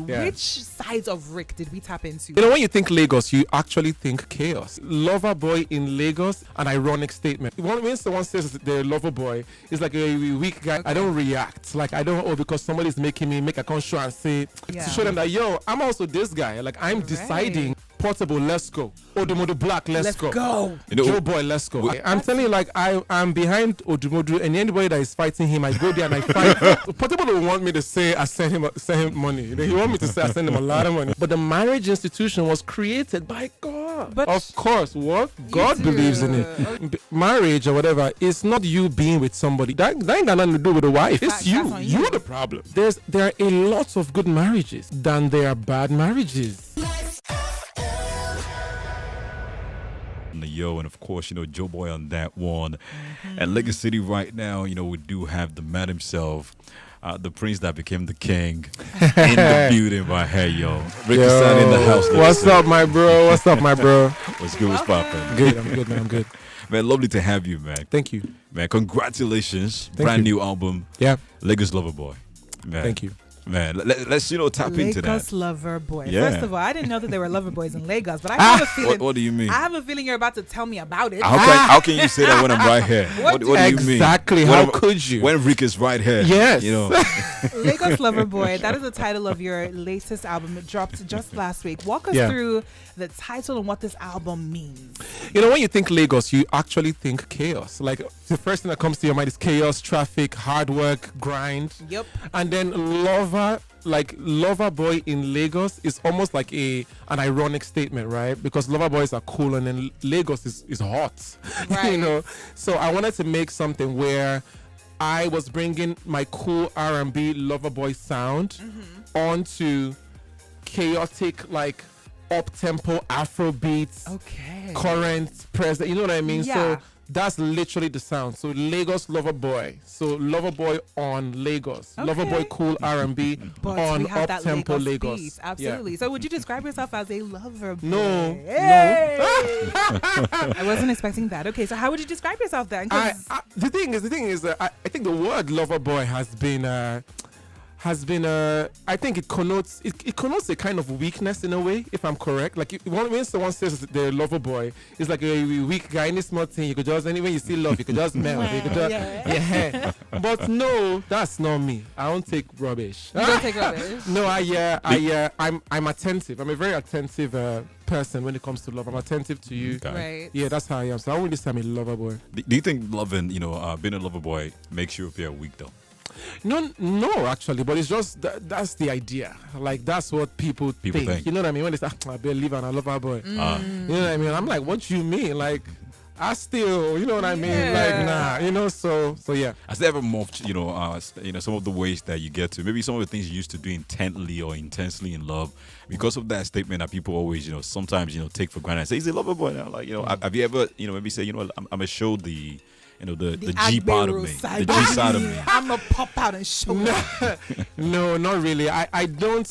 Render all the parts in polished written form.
Yeah. Which sides of Rick did we tap into? You know, when you think Lagos, you actually think chaos. Lover boy in Lagos, an ironic statement. When someone says they're a lover boy, it's like a weak guy. Okay. I don't react. Like, I don't, because somebody's making me make a conscious and say, Yeah. to show them that, yo, I'm also this guy. Like, I'm deciding. Portable, let's go. Odumodublvck, let's go. You know, Joe Boy, let's go. I'm telling you, like, I'm behind Odumodu, and anybody that is fighting him, I go there and I fight. Portable will want me to say I send him money. You know, he want me to say I send him a lot of money. But the marriage institution was created by God. But of course, what? God believes in it. Marriage or whatever is not you being with somebody. That ain't got nothing to do with the wife. It's you. That's on you. You're the problem. There are a lot of good marriages than there are bad marriages. Yo, and of course, you know, Joe Boy on that one. And Lagos City right now, you know, we do have the man himself, the prince that became the king in the building right here, yo. Ricky San in the house. What's up, my bro? What's up, my bro? What's good? What's poppin'? Good, I'm good, man. I'm good. Man, lovely to have you, man. Thank you. Man, congratulations. Thank Brand you. new album. Yeah. Lagos Lover Boy. Man. Thank you. Man, let's, you know, tap into that. Lagos Lover Boy. Yeah. First of all, I didn't know that there were lover boys in Lagos, but I have a feeling. What do you mean? I have a feeling you're about to tell me about it. How can you say that when I'm right here? What do you mean? Exactly. How could you? When Rick is right here. Yes. You know. Lagos Lover Boy, that is the title of your latest album. It dropped just last week. Walk us through the title and what this album means. You know, when you think Lagos, you actually think chaos. Like, the first thing that comes to your mind is chaos, traffic, hard work, grind. Yep. And then lover boy in Lagos is almost like an ironic statement, right? Because lover boys are cool and then Lagos is hot. Right. You know? So I wanted to make something where I was bringing my cool R&B lover boy sound onto chaotic, like, up-tempo Afrobeats, current, present, you know what I mean? Yeah. So that's literally the sound. So Lagos Lover Boy. So Lover Boy on Lagos. Lover Boy cool R&B But on we have that up-tempo Lagos. Lagos. Absolutely. Yeah. So would you describe yourself as a lover boy? No. Hey! I wasn't expecting that. Okay, so how would you describe yourself then? 'Cause The thing is, I think the word lover boy has been I think it connotes a kind of weakness in a way, if I'm correct. Like, when someone says they're a lover boy, it's like a weak guy. Any small thing, you could just, anyway you see love, you could just melt. You could just, yeah. But no, that's not me. I don't take rubbish. you don't take rubbish. No, I'm attentive. I'm a very attentive person when it comes to love. I'm attentive to you. Okay. Right. Yeah, that's how I am. So I wouldn't say I'm a lover boy. Do you think loving, being a lover boy makes you appear weak though? No, actually, but it's just that's the idea. Like, that's what people think. You know what I mean? When they say, I believe and I love our boy. You know what I mean? I'm like, what you mean? Like, I still, you know what I mean? Like, nah, so yeah. Has there ever morphed, some of the ways that you get to, maybe some of the things you used to do intently or intensely in love, because of that statement that people always, sometimes, take for granted and say, he's a lover boy now. Like, have you ever, maybe say, I'm going to show the G part of me, the G side of me. I'm gonna pop out and show No, not really. I don't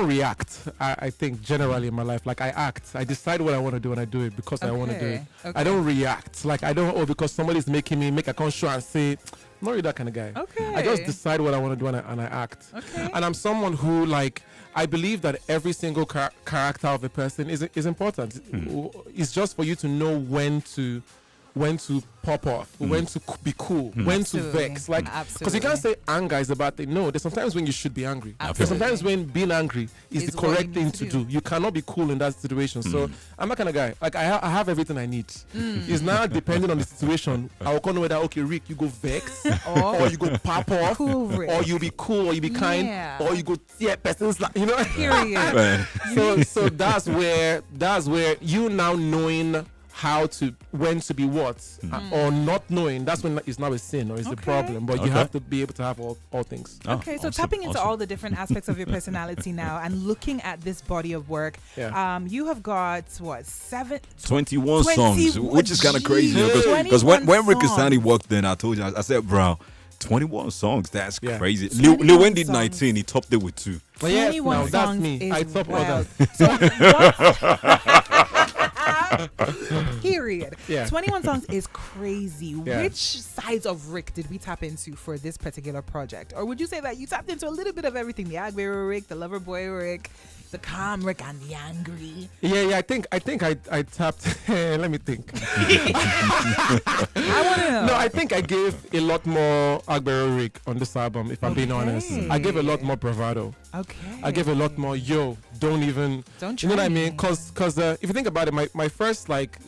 react. I think generally in my life, like, I act. I decide what I want to do and I do it because I want to do it. Okay. I don't react. Like, I don't, because somebody's making me make a conscious and say, I'm not really that kind of guy. Okay. I just decide what I want to do and I act. Okay. And I'm someone who, like, I believe that every single character of a person is important. It's just for you to know when to pop off, when to be cool, when to vex. Like, because you can't say anger is a bad thing. No, there's sometimes when you should be angry. There's sometimes when being angry is the correct thing to do. You cannot be cool in that situation. So I'm that kind of guy. Like, I have everything I need. It's now depending on the situation. I will know whether, okay, Rick, you go vex, or you go pop off, or you be cool, or you be kind, or you go person's like, Period. So that's where you now knowing when to be what, or not knowing, that's when it's now a sin or it's a problem. But you have to be able to have all things. Okay, so tapping into all the different aspects of your personality now and looking at this body of work, you have got 21 songs, which is kind of crazy. Because when Rick Asani walked in, I told you, I said, bro, 21 songs, that's crazy. Lil Wayne did 19, he topped it with 2. But 21 songs, that's me. I top others. So Period. Yeah. 21 songs is crazy. Yeah. Which sides of Rick did we tap into for this particular project? Or would you say that you tapped into a little bit of everything? The Agbero Rick, the Lover Boy Rick, the calm Rick, and the angry. Yeah. I think I tapped. Let me think. I want to know. No, I think I gave a lot more Agbero Rick on this album. If I'm being honest, I gave a lot more bravado. Okay. I gave a lot more. Don't Don't you know what I try mean? me. Cause if you think about it, my first like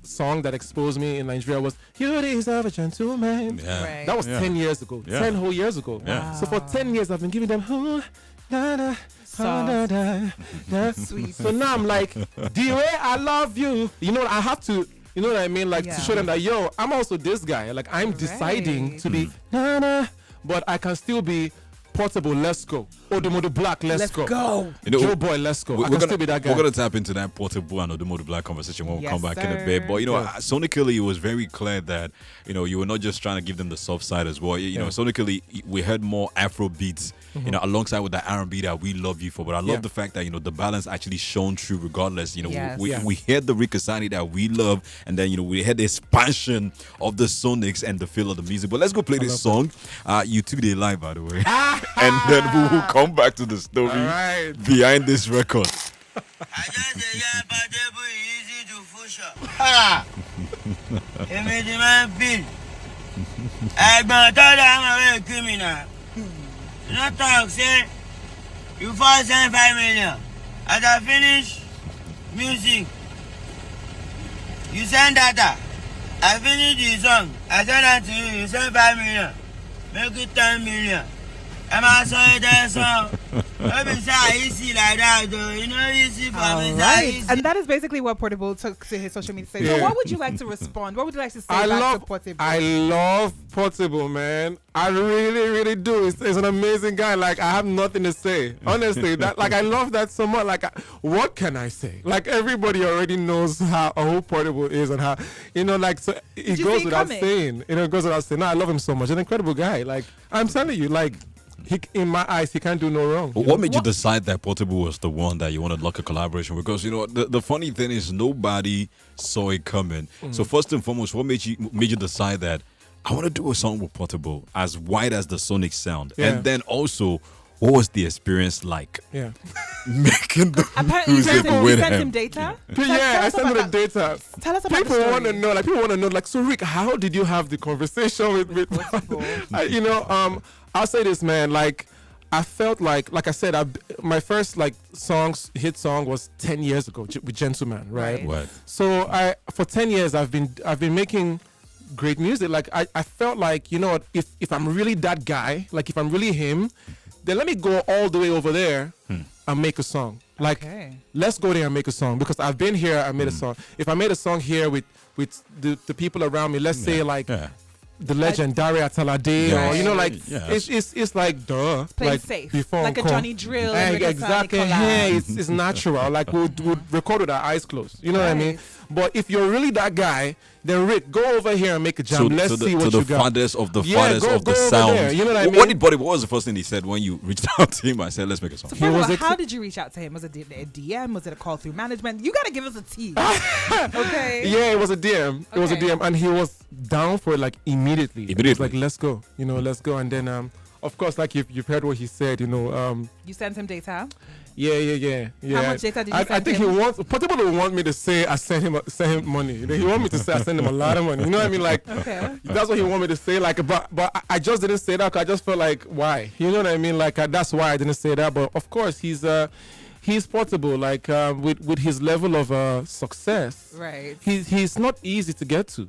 song that exposed me in Nigeria was "You Deserve a Gentleman." Yeah. Right. That was Yeah. 10 years ago. Yeah. 10 whole years ago. Yeah. So for 10 years, I've been giving them. Sweet. So now I'm like, the way I love you. You know, I have to. You know what I mean? Like Yeah. to show them that I'm also this guy. Like I'm deciding Right. to be but I can still be portable. Let's go. Odumodublvck. Let's go. You know, Joe Boy. Let's go. I We're can gonna, still be that guy. we're gonna tap into that Portable and Odumodublvck conversation when we Yes, come back in a sir. bit. But you know, Yeah. sonically, it was very clear that you were not just trying to give them the soft side as well. You know, sonically, we heard more Afro beats. You know, alongside with the R&B that we love you for. But I love Yeah. the fact that the balance actually shone through regardless. You know, Yes. we heard the Rick Asani that we love, and then we had the expansion of the sonics and the feel of the music. But let's go play this song. You took the line, by the way, and then we will come back to the story All right. behind this record. Èmi ti máa ń feel ẹ̀gbọ́n tó dá àwọn ọ̀rẹ́ criminal no talk say you fall send 5 million as I finish music you send data I finish the song I send that to you send 5 million make it 10 million ẹ máa sọ èdè sọ no be say easy like that though you know easy for All me say right. easy. And that is basically what Portable took to his social media. So Yeah. what would you like to respond? What would you like to say I back love to Portable? I love Portable, man. I really do. It's an amazing guy. Like I have nothing to say. Honestly, that like I love that so much. Like what can I say? Like everybody already knows who Portable is and how like so it you goes see it without coming? saying. It goes without saying. No, I love him so much. An incredible guy. Like I'm telling you, like in my eyes, he can't do no wrong. What made you decide that Portable was the one that you wanted to lock a collaboration? Because the funny thing is nobody saw it coming. So first and foremost, what made you decide that I want to do a song with Portable as wide as the sonic sound? Yeah. And then also, what was the experience like Yeah. making the Apparently, you music sent him, with you sent him? him data? Yeah, I us sent him the about data. Tell us about People the want to story. know, like, so Rick, how did you have the conversation with Portable? I'll say this, man. Like, I felt like I said, my first hit song was 10 years ago with Gentleman, right? Right. Right. So for 10 years, I've been making great music. Like I felt like, what, if I'm really that guy, like if I'm really him, then let me go all the way over there and make a song. Like, Okay. let's go there and make a song because I've been here. I made a song. If I made a song here with the people around me, let's say the legend Daria Talade, Yeah. or Yeah. it's like duh, Play like safe. before Like a Encore. Johnny Drill and Rick Exactly. Asani collab. Yeah, it's natural. Like we'll record with our eyes closed. You know what I mean? Right. But if you're really that guy, then Rick, go over here and make a jam. Let's see what you got. fathers of the Yeah, fathers go- of the go over sound. there, you know what I mean? What was the first thing he said when you reached out to him? I said, let's make a song. So He first of was all, ex- how did you reach out to him? Was it a DM? Was it a call through management? You got to give us a tease. Okay. Yeah, it was a DM. It was a Okay. DM, and he was down for it like immediately. He was Immediately. like, let's go. Let's go. And then of course, like you've heard what he said. You sent him data? Yeah. How much data did you I send think him? he wants Portable will want me to say I sent him money. He want me to say I sent him a lot of money. You know what I mean? Like Okay. that's what he want me to say. Like, but I just didn't say that 'cause I just felt like why? You know what I mean? Like that's why I didn't say that. But of course he's Portable. Like with his level of success. Right. He's not easy to get to.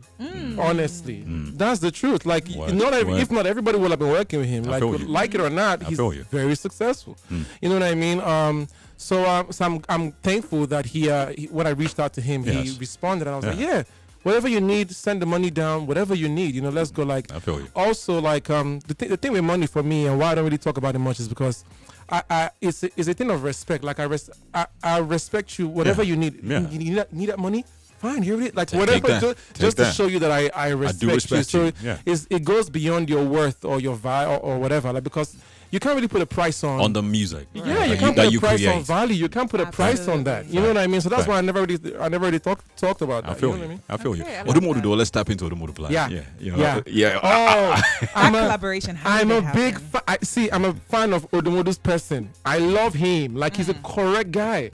Honestly, that's the truth. Like What? if not everybody will have been working with him. I Like feel you. like it or not, I he's feel you. very successful. You know what I mean? So I'm thankful that he when I reached out to him, Yes. he responded, and I was like, Yeah. yeah, whatever you need, send the money down. Whatever you need, let's go. Like I feel you. also like the thing with money for me and why I don't really talk about it much is because it's a thing of respect. Like I respect you. Whatever Yeah. you need, Yeah. you need that money. Fine, here it is. Like Take whatever, that. just Take to that. show you that I respect, respect you. you. So Yeah. it goes beyond your worth or your vibe or whatever. Like because you can't really put a price on the music. Yeah, you can't put a price on create. value. You can't put a price on that. You know what I mean? So that's why I never really talked about that. I feel you. you. Know what I mean? I feel Okay, I you. like Odumodublvck, let's tap into Odumodublvck. Yeah. You know, Yeah. yeah. Oh, That collaboration. How I'm did a it big happen? I'm a fan of Odumodu's person. I love him. Like he's a correct guy.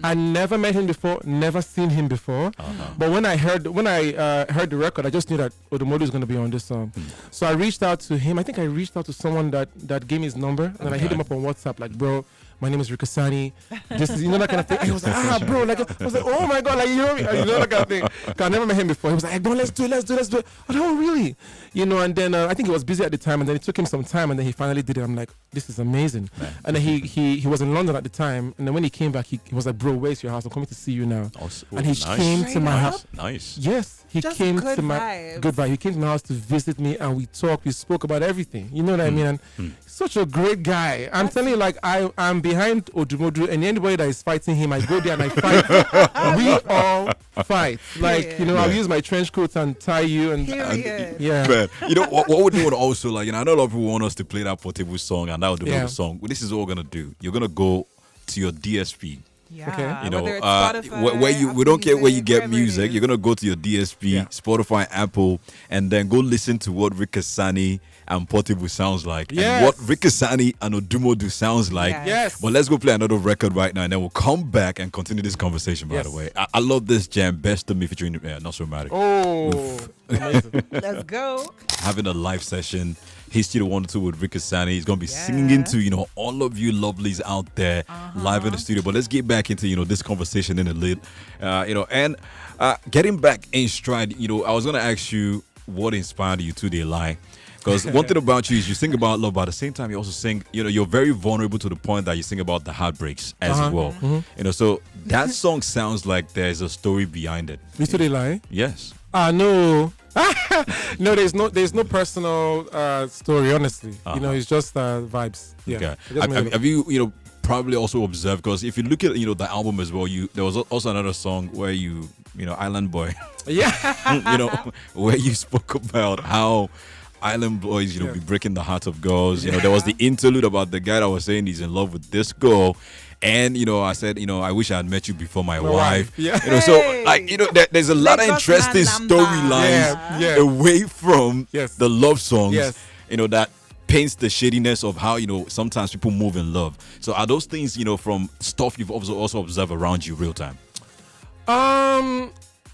I never met him before, never seen him before. But when I heard the record, I just knew that Odumodu is going to be on this song. So I reached out to him. I think I reached out to someone that gave me his number, and I hit him up on WhatsApp like, bro, my name is Rikasani. This is, that kind of thing. And he was like, bro, like, I was like, oh my God, like, you know that kind of thing. 'Cause I never met him before. He was like, bro, let's do it. I was like, oh, really? And then I think he was busy at the time, and then it took him some time, and then he finally did it. I'm like, this is amazing. And then he was in London at the time, and then when he came back, he was like, bro, where's your house? I'm coming to see you now. And he came to my house. Nice. Yes, he Just came good to my vibes. good vibe. He came to my house to visit me, and we talked. We spoke about everything. You know what I mean? And such a great guy. I'm telling you, like I'm behind Odumodu, and anybody that is fighting him, I go there and I fight. We all fight. Like I'll use my trench coat and tie you, and Period. yeah. Man, what we're doing also, like, I know a lot of people want us to play that Portable song and that Odumodu song. Well, this is what we're gonna do. You're gonna go to your DSP. Yeah. Okay. Whether it's Spotify, where you we Apple don't care where you Music, get wherever it music. is. You're gonna go to your DSP, Spotify, Apple, and then go listen to what Rikasani and Portable sounds like, and Yes. what Rikasani and Odumodu sounds like. Yes. But let's go play another record right now, and then we'll come back and continue this conversation. By Yes. the way, I love this jam, Best of Me featuring Not So Matic. Oh, amazing. Let's go. Having a live session. History the 1 2 with Rikasani. He's gonna be singing to all of you lovelies out there live in the studio. But let's get back into this conversation in a little, and getting back in stride. I was gonna ask you what inspired you to the line, because one thing about you is you sing about love, but at the same time you also sing. You're very vulnerable to the point that you sing about the heartbreaks as well. So that song sounds like there's a story behind it. You still lie? Yes. No. No, there's no personal story, honestly. It's just vibes. Yeah. Okay. I just made it up. Have you probably also observed, because if you look at the album as well, there was also another song where Island Boy, Yeah. where you spoke about how Island Boys, be breaking the hearts of girls. There was the interlude about the guy that was saying he's in love with this girl. And I said, I wish I had met you before my wife. Yeah. So like there's a lot of Lagos interesting man lamba. storylines Yeah. away from Yes. the love songs. Yes. That paints the shadiness of how sometimes people move in love. So are those things from stuff you've also observed around you real time?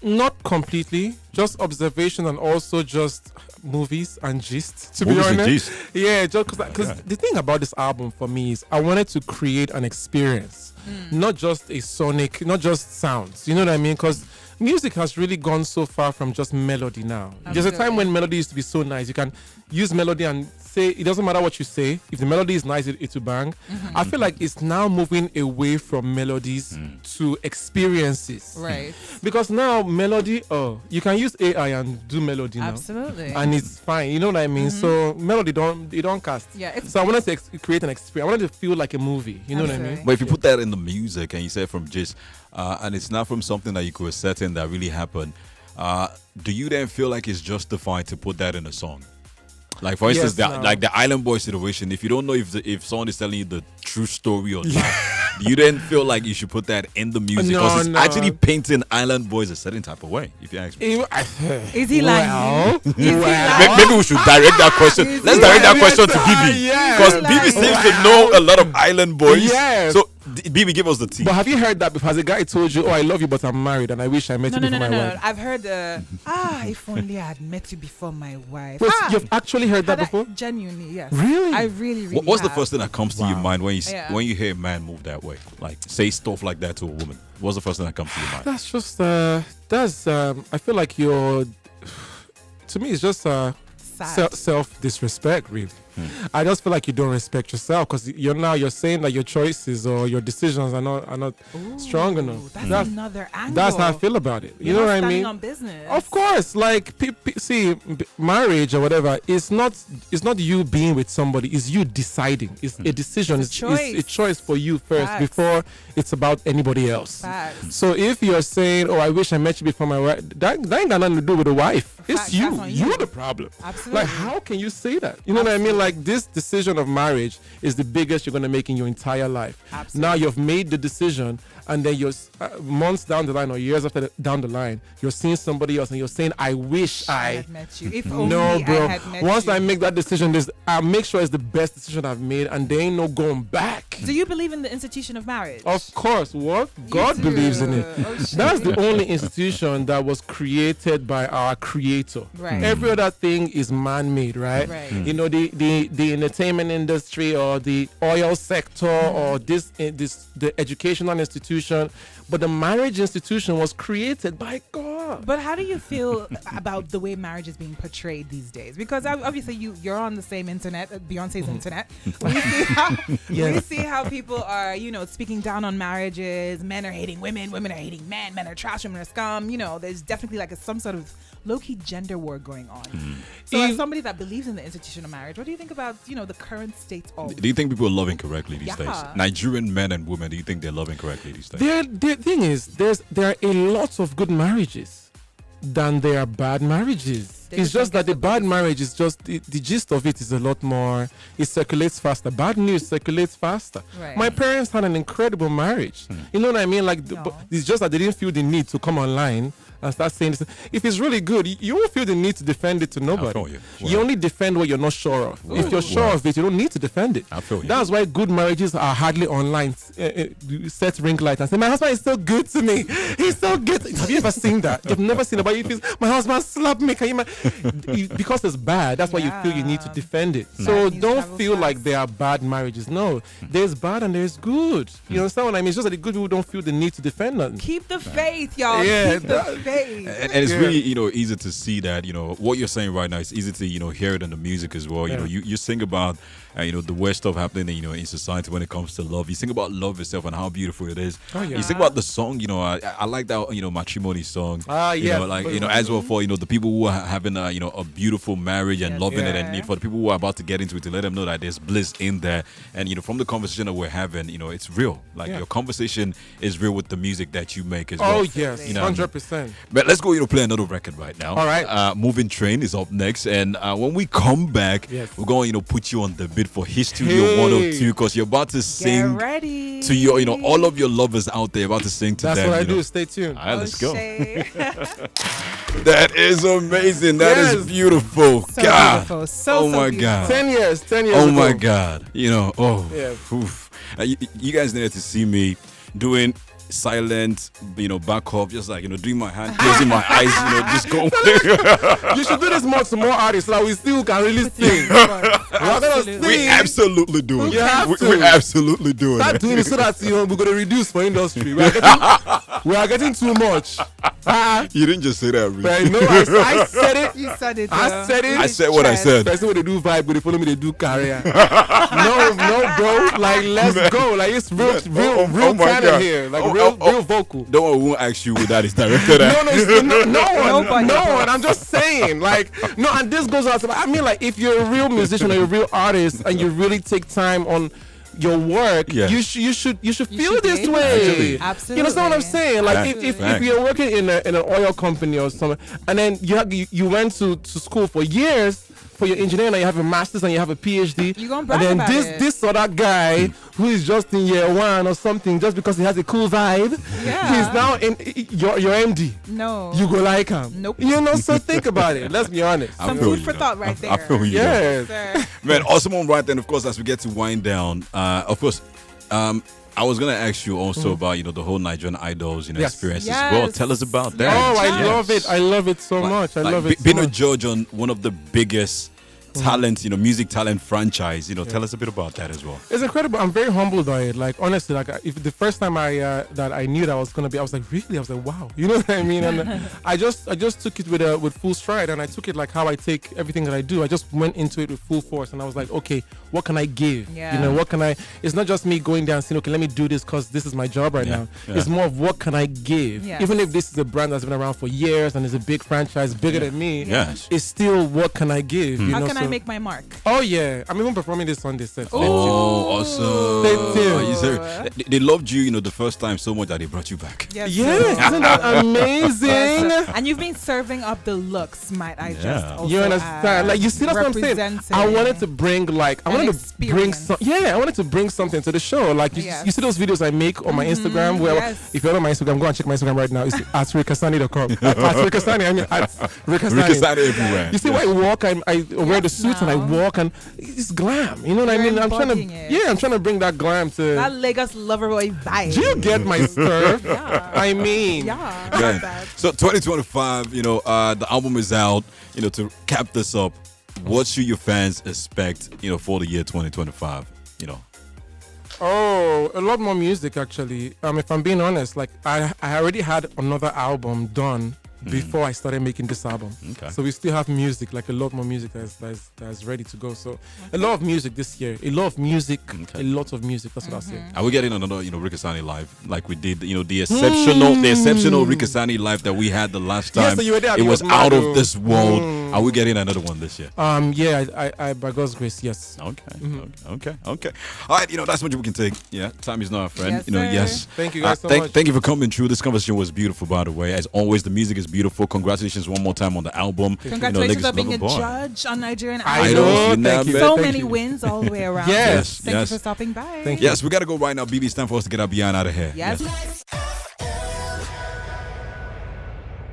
Not completely, just observation, and also just movies and gist, to Movies be and honest. gist. Yeah, just because the thing about this album for me is I wanted to create an experience, not just a sonic, not just sounds. You know what I mean? Because music has really gone so far from just melody now. There's a time when melody used to be so nice. You can use melody and say, it doesn't matter what you say. If the melody is nice, it will bang. I feel like it's now moving away from melodies to experiences. Right. Because now melody, you can use AI and do melody now. Absolutely. And it's fine. You know what I mean? So melody don't cast. Yeah, it's- So I wanted to create an experience. I wanted to feel like a movie. You know what I mean? Absolutely. But if you put that in the music and you say from gist, and it's not from something that you could ascertain that really happened, do you then feel like it's justified to put that in a song? Like, for instance, Yes, no. like the Island Boy situation, if you don't know if someone is telling you the true story or not, do you then feel like you should put that in the music? Because it's actually painting Island Boys a certain type of way, if you ask me. Is he lying? Well, Is he well. lying? Maybe we should direct that question. Let's direct that question to Bibi. Yeah. Because Like, Bibi seems to know a lot of Island Boys. Yes. So, Bibi, give us the tea. But have you heard that before? Has a guy told you, "Oh, I love you, but I'm married, and I wish I met you No. before my wife"? I've heard if only I had met you before my wife. Wait, you've actually heard that Had I- before? Genuinely, yes. Really? I really What's the have. first thing that comes to your mind when Yeah. when you hear a man move that way? Like, say stuff like that to a woman. What's the first thing that comes to your mind? That's just I feel like to me it's just Sad. self disrespect, really. I just feel like you don't respect yourself because you're saying that your choices or your decisions are not strong enough. That's another angle. That's how I feel about it. You know what I mean? On business. Of course, like see, marriage or whatever, it's not you being with somebody. It's you deciding. It's a decision. It's a It's a choice for you first Facts. before it's about anybody else. Facts. So if you're saying, "Oh, I wish I met you before my wife," that ain't got nothing to do with the wife. It's Facts, you. that's on You're the problem. Absolutely. Like, how can you say that? You know what I mean? Like, this decision of marriage is the biggest you're going to make in your entire life. Absolutely. Now you've made the decision, and then you're months down the line or years down the line, you're seeing somebody else, and you're saying, "I wish I had met you. If only no, bro. I had met Once you. I make that decision, I make sure it's the best decision I've made, and there ain't no going back." Do you believe in the institution of marriage? Of course, what? You God do. believes in it. Oh, shit. That's the only institution that was created by our creator. Right. Every other thing is man-made, right? Right. You know, the entertainment industry or the oil sector or the educational institution, but the marriage institution was created by God. But how do you feel about the way marriage is being portrayed these days? Because obviously you're on the same internet, Beyonce's internet. We see how people are, speaking down on marriages. Men are hating women, women are hating men, men are trash, women are scum. There's definitely like some sort of low-key gender war going on. So as somebody that believes in the institution of marriage, what do you think about, the current state of... Do you think people are loving correctly these days? Yeah. Nigerian men and women, do you think they're loving correctly these days? The thing is, there are a lot of good marriages than there are bad marriages. It's just that the bad marriage is just the gist of it is a lot more. It circulates faster. Bad news circulates faster. Right. My parents had an incredible marriage. You know what I mean? Like, but it's just that they didn't feel the need to come online and start saying this. If it's really good, you won't feel the need to defend it to nobody. I feel you. You only defend what you're not sure of. If you're sure of it, you don't need to defend it. I feel you. That's why good marriages are hardly online. Set ring light and say, "My husband is so good to me. He's so good." Have you ever seen that? You've never seen it, but if it's, "My husband slapped me," can you because it's bad, that's why you feel you need to defend it. So Bad don't news feel travels like fast. there are bad marriages. No, there's bad and there's good. You understand what I mean? It's just that the good people don't feel the need to defend them. Keep the faith, y'all. Yeah, Keep the faith. And it's really, easy to see that, what you're saying right now. It's easy to, hear it in the music as well. You sing about, the worst stuff happening, in society when it comes to love. You sing about love itself and how beautiful it is. Oh, yeah. You sing about the song, I like that, matrimony song. As well for, the people who are having, a beautiful marriage and loving it. And for the people who are about to get into it, to let them know that there's bliss in there. And, from the conversation that we're having, it's real. Like your conversation is real with the music that you make as well. Oh, yes, 100%. But let's go, play another record right now. All right. Moving Train is up next. And when we come back, we're going, put you on the bid for Hit Studio 102 because you're about to sing Get ready. to your, all of your lovers out there, about to sing to That's them. what I do. Stay tuned. All right, let's go. Shay. That is amazing. That is Yes. So beautiful. God. beautiful. So Oh my beautiful. God. 10 years Oh ago. my God. Yeah. Oof. You guys needed to see me doing silent, back off, just like, doing my hand, closing my eyes, just going. You should do this more to more artists so that we still can really sing. We're gonna Absolutely. We sing. absolutely do it. You have to. We absolutely do it. Start doing it so that we're gonna reduce for industry. We are getting too much. You didn't just say that, But I really. know I said it. You said it. I said it. I said what I said. Person when they do vibe, but they follow me, they do career. no, bro. Like, let's go. Like, it's real Oh my talent God. here. Like, Oh, real vocal. Don't worry, we won't ask you who that is directed at. No one. I'm just saying, like, no. And this goes out. I mean, like, if you're a real musician or you're a real artist and you really take time on your work, you should feel should this be able way. to. Absolutely. You understand what I'm saying? Like, if you're working in an oil company or something, and then you went to school for years for your engineering, and you have a master's and you have a PhD, You gonna brag and then about it. this other guy who is just in year one or something, just because he has a cool vibe, Yeah. he's now in your MD. No. You go like him. Nope. So think about it. Let's be honest. Some feel food you, for though. thought right there. I feel you. Yes. Sir. Man, awesome one right then. Of course, as we get to wind down, of course, I was gonna ask you also about the whole Nigerian Idols Yes. experience as well. Yes. Tell us about that. Oh, I Yes. love it. I love it so much. I love it so Being a much. judge on one of the biggest talent, music talent franchise. Tell us a bit about that as well. It's incredible. I'm very humbled by it. Like, honestly, like, if the first time that I knew that I was gonna be, I was like, really? I was like, wow. You know what I mean? And I just took it with full stride, and I took it like how I take everything that I do. I just went into it with full force, and I was like, okay, what can I give? Yeah. What can I? It's not just me going down and saying, okay, let me do this because this is my job right now. Yeah. It's more of what can I give? Yes. Even if this is a brand that's been around for years and is a big franchise, bigger than me. Yes. It's still what can I give? How can I make my mark. Oh yeah, I'm even performing this Sunday. Set. Oh, awesome. Stay tuned. Are you serious? They loved you, the first time so much that they brought you back. Yes, Yes, isn't that amazing? Yes, and you've been serving up the looks, might I just also You understand? Like you see, that's what I'm saying. I wanted to bring I wanted to bring I wanted to bring something to the show. Like you see those videos I make on my Instagram. Where if you're on my Instagram, go and check my Instagram right now. It's at rickasani.com. At rickasani, I mean at rickasani everywhere. You see, when I walk, I wear the suit and I walk, and it's glam. You know what I mean? I'm trying to bring that glam to that Lagos lover boy vibe. Do you get my stuff? Yeah. I mean, yeah. So 2025, the album is out. To cap this up, what should your fans expect, for the year 2025? Oh, a lot more music actually. If I'm being honest, like I already had another album done before I started making this album. Okay. So we still have music, like a lot more music that's ready to go. So a lot of music this year. A lot of music. Okay. A lot of music. That's what I'll say. Are we getting another, Rickasani live like we did? The exceptional Rickasani live that we had the last time. Yes, so you were there. It was out of this world. Are we getting another one this year? Yeah, I by God's grace, yes. Okay. All right, that's much we can take. Yeah, time is not our friend. Yes, Yes. Thank you guys so much. Thank you for coming through. This conversation was beautiful, by the way. As always, the music is beautiful. Congratulations one more time on the album. Congratulations on being a Lover Boy. judge on Nigerian Idol. Idol. Thank you. So Thank many you. wins all the way around. Yes. Thank you for stopping by. Thank you. Yes, we got to go right now. BB, it's time for us to get our beyond out of here. Yes.